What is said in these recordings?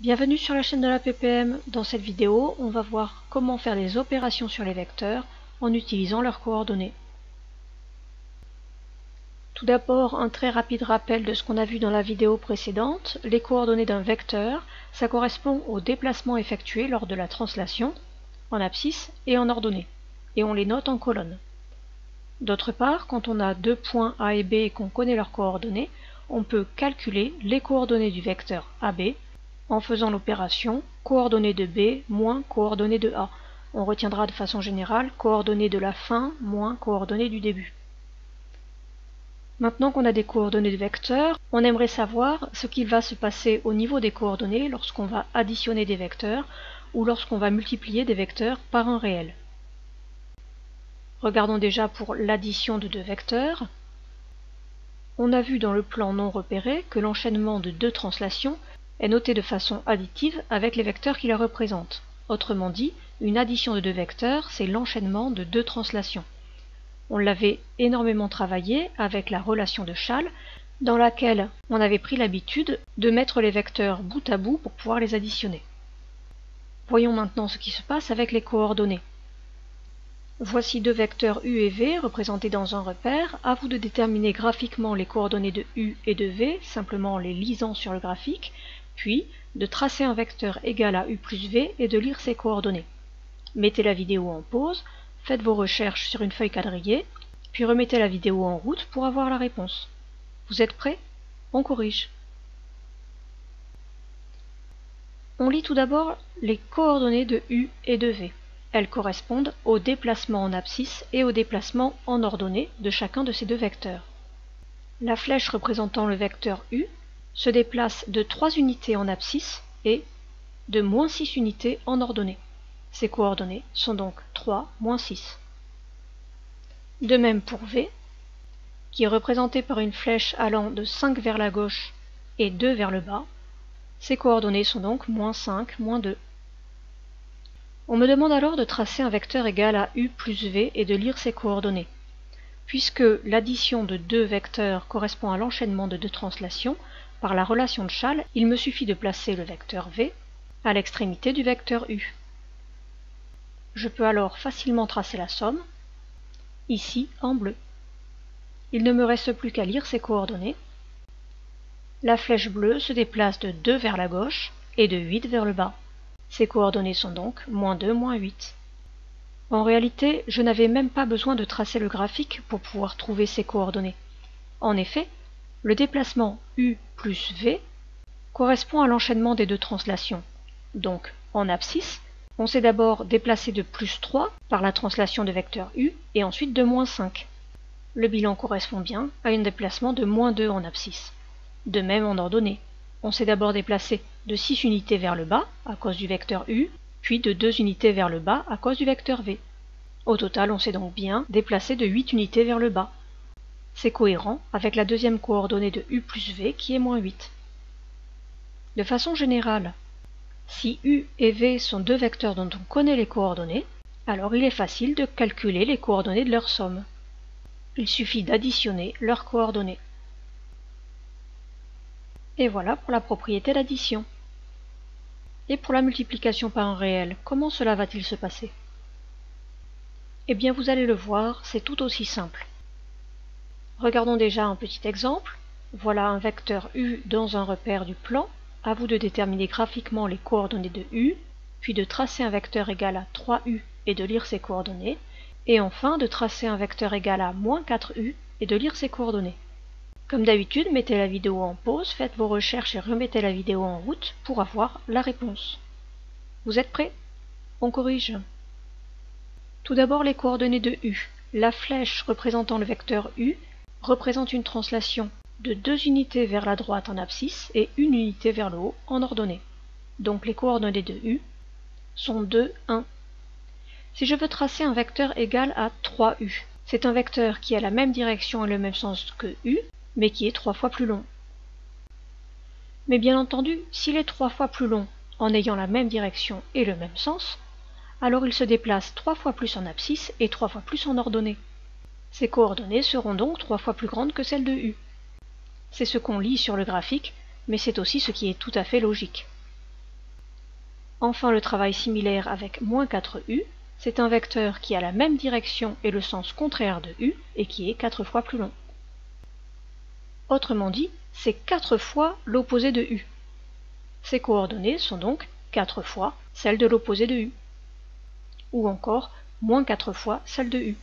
Bienvenue sur la chaîne de la PPM. Dans cette vidéo, on va voir comment faire des opérations sur les vecteurs en utilisant leurs coordonnées. Tout d'abord, un très rapide rappel de ce qu'on a vu dans la vidéo précédente. Les coordonnées d'un vecteur, ça correspond au déplacement effectué lors de la translation, en abscisse et en ordonnée, et on les note en colonne. D'autre part, quand on a deux points A et B et qu'on connaît leurs coordonnées, on peut calculer les coordonnées du vecteur AB en faisant l'opération coordonnées de B moins coordonnées de A. On retiendra de façon générale coordonnées de la fin moins coordonnées du début. Maintenant qu'on a des coordonnées de vecteurs, on aimerait savoir ce qu'il va se passer au niveau des coordonnées lorsqu'on va additionner des vecteurs ou lorsqu'on va multiplier des vecteurs par un réel. Regardons déjà pour l'addition de deux vecteurs. On a vu dans le plan non repéré que l'enchaînement de deux translations est noté de façon additive avec les vecteurs qui la représentent. Autrement dit, une addition de deux vecteurs, c'est l'enchaînement de deux translations. On l'avait énormément travaillé avec la relation de Schall, dans laquelle on avait pris l'habitude de mettre les vecteurs bout à bout pour pouvoir les additionner. Voyons maintenant ce qui se passe avec les coordonnées. Voici deux vecteurs U et V représentés dans un repère. À vous de déterminer graphiquement les coordonnées de U et de V, simplement en les lisant sur le graphique, puis de tracer un vecteur égal à U plus V et de lire ses coordonnées. Mettez la vidéo en pause, faites vos recherches sur une feuille quadrillée, puis remettez la vidéo en route pour avoir la réponse. Vous êtes prêts? On corrige. On lit tout d'abord les coordonnées de U et de V. Elles correspondent au déplacement en abscisse et au déplacement en ordonnée de chacun de ces deux vecteurs. La flèche représentant le vecteur U se déplace de 3 unités en abscisse et de moins 6 unités en ordonnée. Ces coordonnées sont donc 3 moins 6. De même pour V, qui est représenté par une flèche allant de 5 vers la gauche et 2 vers le bas. Ces coordonnées sont donc moins 5, moins 2. On me demande alors de tracer un vecteur égal à U plus V et de lire ses coordonnées. Puisque l'addition de deux vecteurs correspond à l'enchaînement de deux translations, par la relation de Schall, il me suffit de placer le vecteur V à l'extrémité du vecteur U. Je peux alors facilement tracer la somme, ici en bleu. Il ne me reste plus qu'à lire ces coordonnées. La flèche bleue se déplace de 2 vers la gauche et de 8 vers le bas. Ces coordonnées sont donc moins 2, moins 8. En réalité, je n'avais même pas besoin de tracer le graphique pour pouvoir trouver ces coordonnées. En effet, le déplacement U plus V correspond à l'enchaînement des deux translations. Donc, en abscisse, on s'est d'abord déplacé de plus 3 par la translation de vecteur U et ensuite de moins 5. Le bilan correspond bien à un déplacement de moins 2 en abscisse. De même en ordonnée. On s'est d'abord déplacé de 6 unités vers le bas à cause du vecteur U, puis de 2 unités vers le bas à cause du vecteur V. Au total, on s'est donc bien déplacé de 8 unités vers le bas. C'est cohérent avec la deuxième coordonnée de U plus V qui est moins 8. De façon générale, si U et V sont deux vecteurs dont on connaît les coordonnées, alors il est facile de calculer les coordonnées de leur somme. Il suffit d'additionner leurs coordonnées. Et voilà pour la propriété d'addition. Et pour la multiplication par un réel, comment cela va-t-il se passer? Eh bien, vous allez le voir, c'est tout aussi simple. Regardons déjà un petit exemple. Voilà un vecteur U dans un repère du plan. À vous de déterminer graphiquement les coordonnées de U, puis de tracer un vecteur égal à 3U et de lire ses coordonnées, et enfin de tracer un vecteur égal à moins 4U et de lire ses coordonnées. Comme d'habitude, mettez la vidéo en pause, faites vos recherches et remettez la vidéo en route pour avoir la réponse. Vous êtes prêts? On corrige. Tout d'abord les coordonnées de U. La flèche représentant le vecteur U représente une translation de 2 unités vers la droite en abscisse et 1 unité vers le haut en ordonnée. Donc les coordonnées de U sont 2, 1. Si je veux tracer un vecteur égal à 3U, c'est un vecteur qui a la même direction et le même sens que U, mais qui est 3 fois plus long. Mais bien entendu, s'il est 3 fois plus long en ayant la même direction et le même sens, alors il se déplace 3 fois plus en abscisse et 3 fois plus en ordonnée. Ces coordonnées seront donc 3 fois plus grandes que celles de U. C'est ce qu'on lit sur le graphique, mais c'est aussi ce qui est tout à fait logique. Enfin, le travail similaire avec moins 4u, c'est un vecteur qui a la même direction et le sens contraire de u et qui est 4 fois plus long. Autrement dit, c'est 4 fois l'opposé de u. Ces coordonnées sont donc 4 fois celles de l'opposé de u. Ou encore, moins 4 fois celle de u.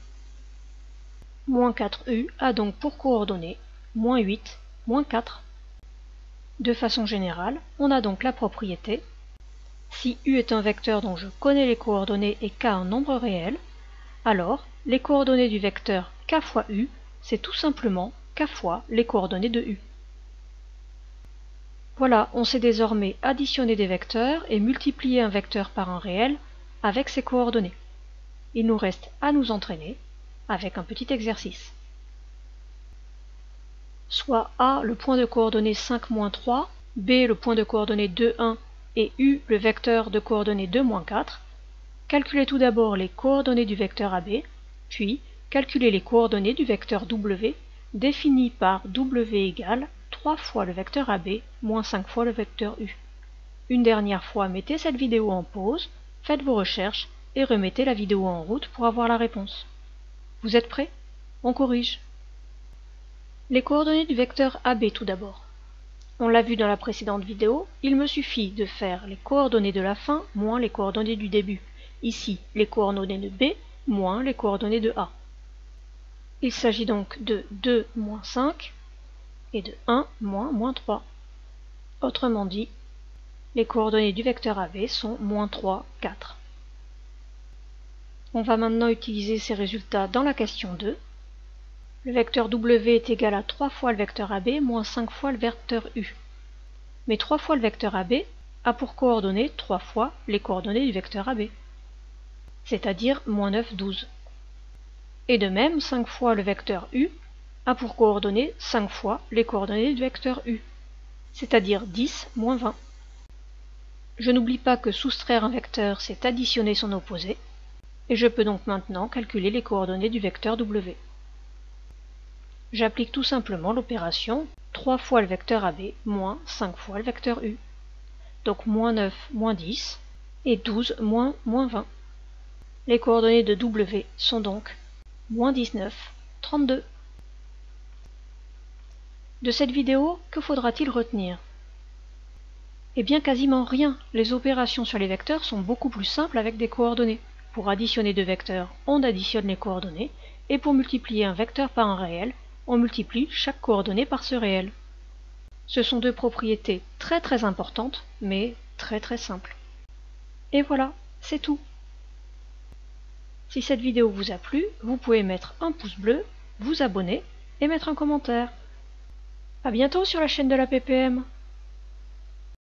Moins 4u a donc pour coordonnées moins 8, moins 4. De façon générale, on a donc la propriété: si u est un vecteur dont je connais les coordonnées et k un nombre réel, alors les coordonnées du vecteur k fois u, c'est tout simplement k fois les coordonnées de u. Voilà, on sait désormais additionner des vecteurs et multiplier un vecteur par un réel avec ses coordonnées. Il nous reste à nous entraîner avec un petit exercice. Soit a le point de coordonnées 5, 3, b le point de coordonnées 2, 1 et u le vecteur de coordonnées 2, 4, calculez tout d'abord les coordonnées du vecteur AB, puis calculez les coordonnées du vecteur W défini par W égale 3 fois le vecteur AB moins 5 fois le vecteur U. Une dernière fois, mettez cette vidéo en pause, faites vos recherches et remettez la vidéo en route pour avoir la réponse. Vous êtes prêts? On corrige. Les coordonnées du vecteur AB tout d'abord. On l'a vu dans la précédente vidéo, il me suffit de faire les coordonnées de la fin moins les coordonnées du début. Ici, les coordonnées de B moins les coordonnées de A. Il s'agit donc de 2 moins 5 et de 1 moins 3. Autrement dit, les coordonnées du vecteur AB sont moins 3, 4. On va maintenant utiliser ces résultats dans la question 2. Le vecteur W est égal à 3 fois le vecteur AB moins 5 fois le vecteur U. Mais 3 fois le vecteur AB a pour coordonnées 3 fois les coordonnées du vecteur AB, c'est-à-dire moins 9, 12. Et de même, 5 fois le vecteur U a pour coordonnées 5 fois les coordonnées du vecteur U, c'est-à-dire 10, moins 20. Je n'oublie pas que soustraire un vecteur, c'est additionner son opposé, et je peux donc maintenant calculer les coordonnées du vecteur W. J'applique tout simplement l'opération 3 fois le vecteur AB moins 5 fois le vecteur U. Donc moins 9, moins 10, et 12, moins 20. Les coordonnées de W sont donc moins 19, 32. De cette vidéo, que faudra-t-il retenir? Eh bien quasiment rien. Les opérations sur les vecteurs sont beaucoup plus simples avec des coordonnées. Pour additionner deux vecteurs, on additionne les coordonnées, et pour multiplier un vecteur par un réel, on multiplie chaque coordonnée par ce réel. Ce sont deux propriétés très importantes, mais très simples. Et voilà, c'est tout. Si cette vidéo vous a plu, vous pouvez mettre un pouce bleu, vous abonner et mettre un commentaire. À bientôt sur la chaîne de la PPM.